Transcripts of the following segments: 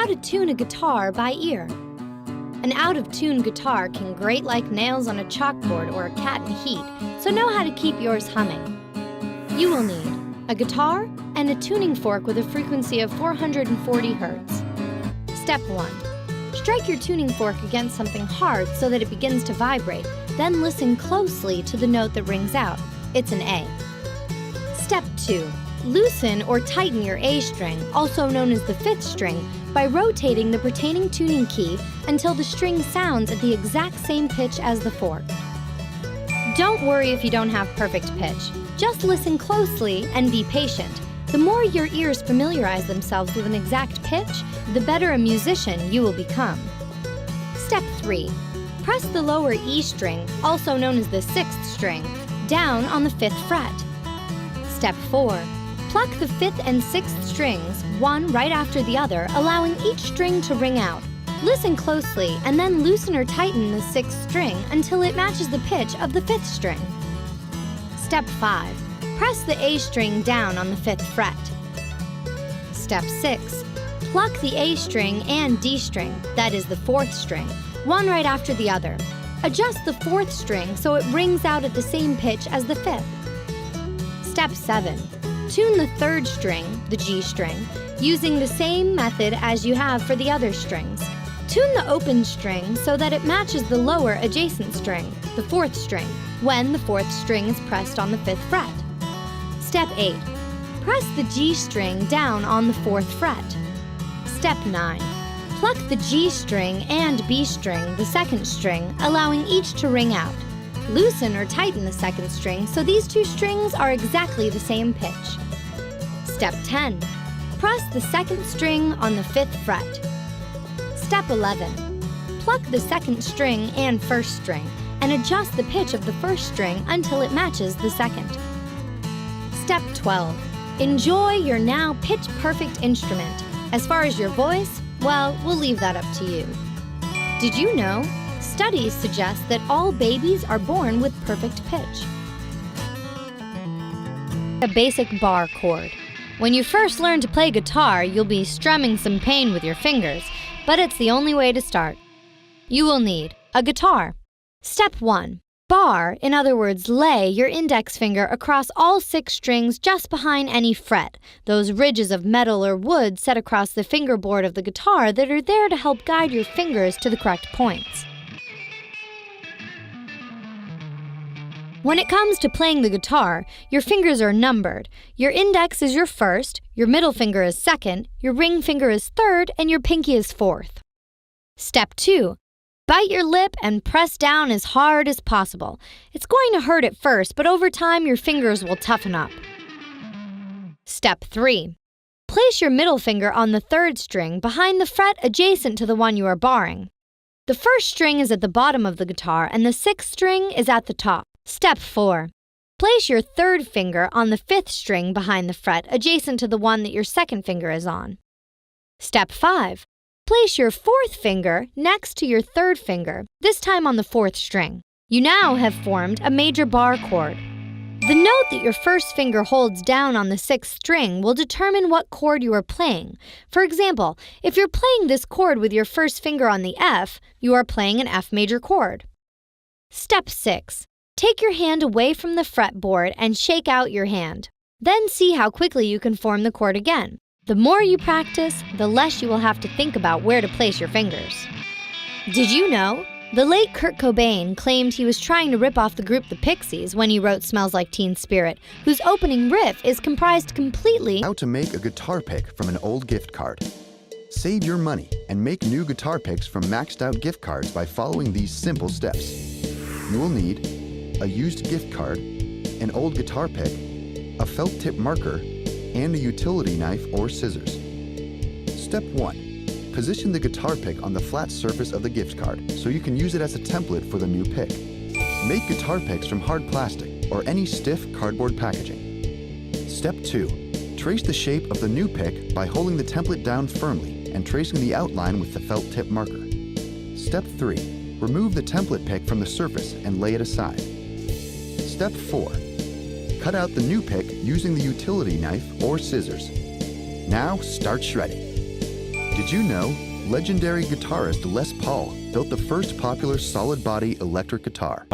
to tune a guitar by ear. An out-of-tune guitar can grate like nails on a chalkboard or a cat in heat, so know how to keep yours humming. You will need a guitar and a tuning fork with a frequency of 440 Hz. Step 1. Strike your tuning fork against something hard so that it begins to vibrate, then listen closely to the note that rings out. It's an A. Step 2. Loosen or tighten your A string, also known as the 5th string, by rotating the pertaining tuning key until the string sounds at the exact same pitch as the fork. Don't worry if you don't have perfect pitch. Just listen closely and be patient. The more your ears familiarize themselves with an exact pitch, the better a musician you will become. Step 3. Press the lower E string, also known as the 6th string, down on the 5th fret. Step 4. Pluck the 5th and 6th strings, one right after the other, allowing each string to ring out. Listen closely and then loosen or tighten the 6th string until it matches the pitch of the 5th string. Step 5. Press the A string down on the 5th fret. Step 6. Pluck the A string and D string, that is the 4th string, one right after the other. Adjust the 4th string so it rings out at the same pitch as the 5th. Step 7. Tune the 3rd string, the G string, using the same method as you have for the other strings. Tune the open string so that it matches the lower adjacent string, the 4th string, when the 4th string is pressed on the 5th fret. Step 8. Press the G string down on the 4th fret. Step 9. Pluck the G string and B string, the 2nd string, allowing each to ring out. Loosen or tighten the 2nd string so these two strings are exactly the same pitch. Step 10. Press the 2nd string on the 5th fret. Step 11. Pluck the 2nd string and 1st string and adjust the pitch of the 1st string until it matches the 2nd. Step 12. Enjoy your now pitch-perfect instrument. As far as your voice, well, we'll leave that up to you. Did you know? Studies suggest that all babies are born with perfect pitch. A basic bar chord. When you first learn to play guitar, you'll be strumming some pain with your fingers, but it's the only way to start. You will need a guitar. Step 1. Bar, in other words, lay your index finger across all 6 strings just behind any fret, those ridges of metal or wood set across the fingerboard of the guitar that are there to help guide your fingers to the correct points. When it comes to playing the guitar, your fingers are numbered. Your index is your 1st, your middle finger is 2nd, your ring finger is 3rd, and your pinky is 4th. Step 2. Bite your lip and press down as hard as possible. It's going to hurt at first, but over time your fingers will toughen up. Step 3. Place your middle finger on the 3rd string behind the fret adjacent to the one you are barring. The 1st string is at the bottom of the guitar and the 6th string is at the top. Step 4. Place your 3rd finger on the 5th string behind the fret adjacent to the one that your 2nd finger is on. Step 5. Place your 4th finger next to your 3rd finger, this time on the 4th string. You now have formed a major bar chord. The note that your 1st finger holds down on the 6th string will determine what chord you are playing. For example, if you're playing this chord with your 1st finger on the F, you are playing an F major chord. Step 6. Take your hand away from the fretboard and shake out your hand. Then see how quickly you can form the chord again. The more you practice, the less you will have to think about where to place your fingers. Did you know? The late Kurt Cobain claimed he was trying to rip off the group The Pixies when he wrote Smells Like Teen Spirit, whose opening riff is comprised completely. How to make a guitar pick from an old gift card. Save your money and make new guitar picks from maxed out gift cards by following these simple steps. You will need a used gift card, an old guitar pick, a felt tip marker, and a utility knife or scissors. Step 1. Position the guitar pick on the flat surface of the gift card so you can use it as a template for the new pick. Make guitar picks from hard plastic or any stiff cardboard packaging. Step 2. Trace the shape of the new pick by holding the template down firmly and tracing the outline with the felt tip marker. Step 3. Remove the template pick from the surface and lay it aside. Step 4. Cut out the new pick using the utility knife or scissors. Now start shredding. Did you know legendary guitarist Les Paul built the first popular solid-body electric guitar?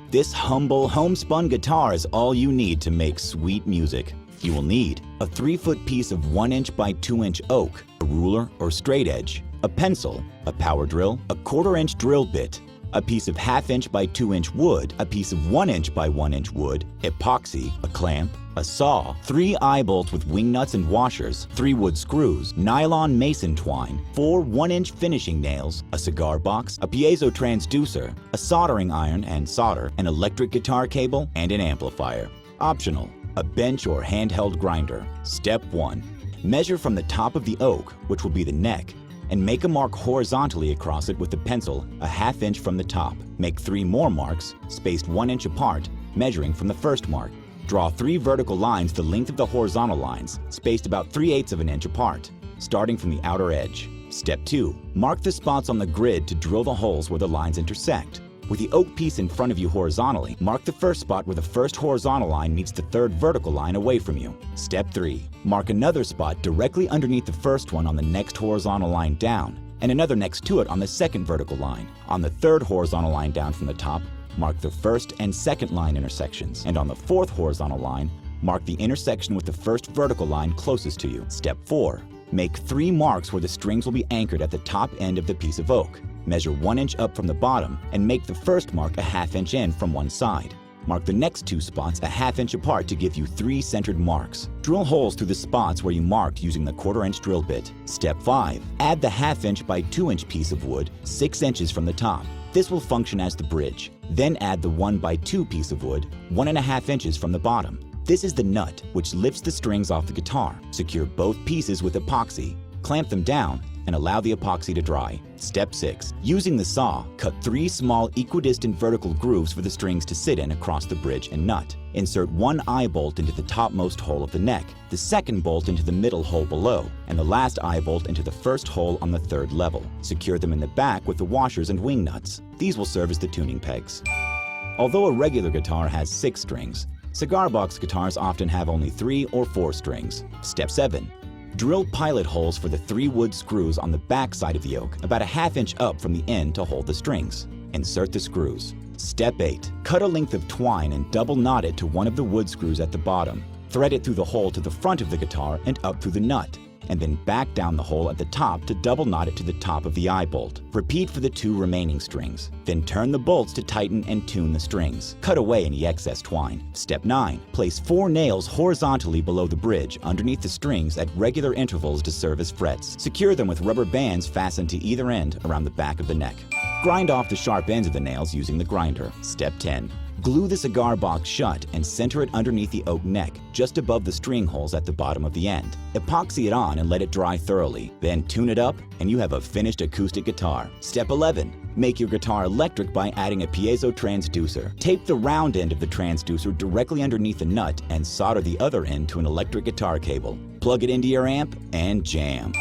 This humble, homespun guitar is all you need to make sweet music. You will need a 3-foot piece of 1-inch by 2-inch oak, a ruler or straight edge, a pencil, a power drill, a 1/4-inch drill bit, a piece of 1/2-inch by 2-inch wood, a piece of 1-inch by 1-inch wood, epoxy, a clamp, a saw, 3 eye bolts with wing nuts and washers, 3 wood screws, nylon mason twine, 4 1-inch finishing nails, a cigar box, a piezo transducer, a soldering iron and solder, an electric guitar cable, and an amplifier. Optional, a bench or handheld grinder. Step 1. Measure from the top of the oak, which will be the neck, and make a mark horizontally across it with the pencil a 1/2 inch from the top. Make 3 more marks, spaced 1 inch apart, measuring from the first mark. Draw 3 vertical lines the length of the horizontal lines, spaced about 3/8 of an inch apart, starting from the outer edge. Step 2. Mark the spots on the grid to drill the holes where the lines intersect. With the oak piece in front of you horizontally, mark the first spot where the first horizontal line meets the third vertical line away from you. Step 3. Mark another spot directly underneath the first one on the next horizontal line down, and another next to it on the second vertical line. On the third horizontal line down from the top, mark the first and second line intersections, and on the fourth horizontal line, mark the intersection with the first vertical line closest to you. Step 4. Make 3 marks where the strings will be anchored at the top end of the piece of oak. Measure 1 inch up from the bottom and make the first mark a 1/2 inch in from one side. Mark the next 2 spots a 1/2 inch apart to give you 3 centered marks. Drill holes through the spots where you marked using the 1/4-inch drill bit. Step 5. Add the 1/2 inch by 2-inch piece of wood 6 inches from the top. This will function as the bridge. Then add the 1 by 2 piece of wood 1.5 inches from the bottom. This is the nut which lifts the strings off the guitar. Secure both pieces with epoxy. Clamp them down and allow the epoxy to dry. Step 6. Using the saw, cut 3 small equidistant vertical grooves for the strings to sit in across the bridge and nut. Insert 1 eye bolt into the topmost hole of the neck, the second bolt into the middle hole below, and the last eye bolt into the first hole on the third level. Secure them in the back with the washers and wing nuts. These will serve as the tuning pegs. Although a regular guitar has 6 strings, cigar box guitars often have only 3 or 4 strings. Step 7. Drill pilot holes for the 3 wood screws on the back side of the oak, about a 1/2 inch up from the end to hold the strings. Insert the screws. Step 8. Cut a length of twine and double knot it to one of the wood screws at the bottom. Thread it through the hole to the front of the guitar and up through the nut, and then back down the hole at the top to double knot it to the top of the eye bolt. Repeat for the 2 remaining strings. Then turn the bolts to tighten and tune the strings. Cut away any excess twine. Step 9. Place 4 nails horizontally below the bridge underneath the strings at regular intervals to serve as frets. Secure them with rubber bands fastened to either end around the back of the neck. Grind off the sharp ends of the nails using the grinder. Step 10. Glue the cigar box shut and center it underneath the oak neck, just above the string holes at the bottom of the end. Epoxy it on and let it dry thoroughly. Then tune it up and you have a finished acoustic guitar. Step 11. Make your guitar electric by adding a piezo transducer. Tape the round end of the transducer directly underneath the nut and solder the other end to an electric guitar cable. Plug it into your amp and jam.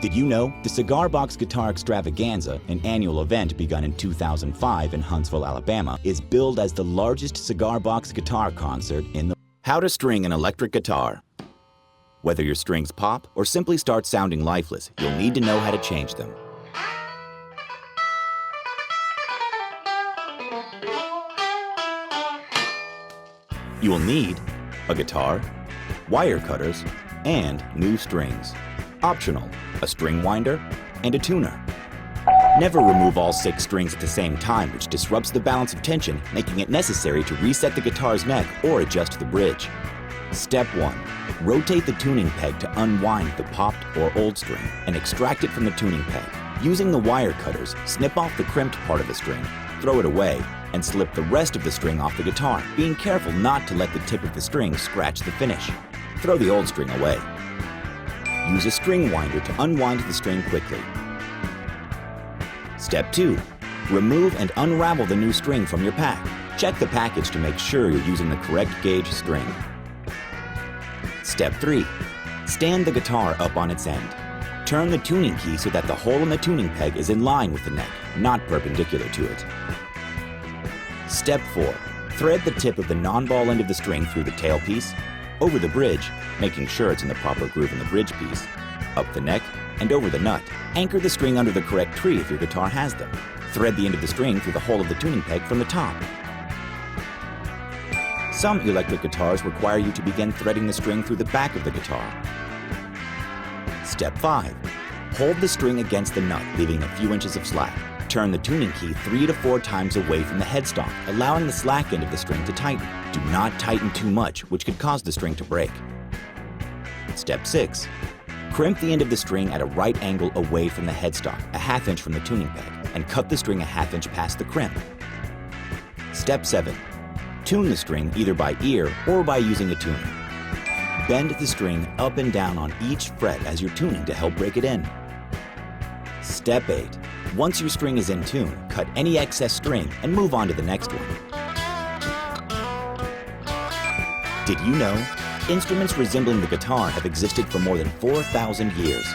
Did you know the Cigar Box Guitar Extravaganza, an annual event begun in 2005 in Huntsville, Alabama, is billed as the largest cigar box guitar concert in the... How to string an electric guitar. Whether your strings pop or simply start sounding lifeless, you'll need to know how to change them. You will need a guitar, wire cutters, and new strings. Optional, a string winder, and a tuner. Never remove all 6 strings at the same time, which disrupts the balance of tension, making it necessary to reset the guitar's neck or adjust the bridge. Step 1. Rotate the tuning peg to unwind the popped or old string and extract it from the tuning peg. Using the wire cutters, snip off the crimped part of the string, throw it away, and slip the rest of the string off the guitar, being careful not to let the tip of the string scratch the finish. Throw the old string away. Use a string winder to unwind the string quickly. Step 2. Remove and unravel the new string from your pack. Check the package to make sure you're using the correct gauge string. Step 3. Stand the guitar up on its end. Turn the tuning key so that the hole in the tuning peg is in line with the neck, not perpendicular to it. Step 4. Thread the tip of the non-ball end of the string through the tailpiece, over the bridge, making sure it's in the proper groove in the bridge piece, up the neck, and over the nut. Anchor the string under the correct tree if your guitar has them. Thread the end of the string through the hole of the tuning peg from the top. Some electric guitars require you to begin threading the string through the back of the guitar. Step 5. Hold the string against the nut, leaving a few inches of slack. Turn the tuning key 3 to 4 times away from the headstock, allowing the slack end of the string to tighten. Do not tighten too much, which could cause the string to break. Step 6. Crimp the end of the string at a right angle away from the headstock, a ½ inch from the tuning peg, and cut the string a ½ inch past the crimp. Step 7. Tune the string either by ear or by using a tuner. Bend the string up and down on each fret as you're tuning to help break it in. Step 8. Once your string is in tune, cut any excess string and move on to the next one. Did you know? Instruments resembling the guitar have existed for more than 4,000 years.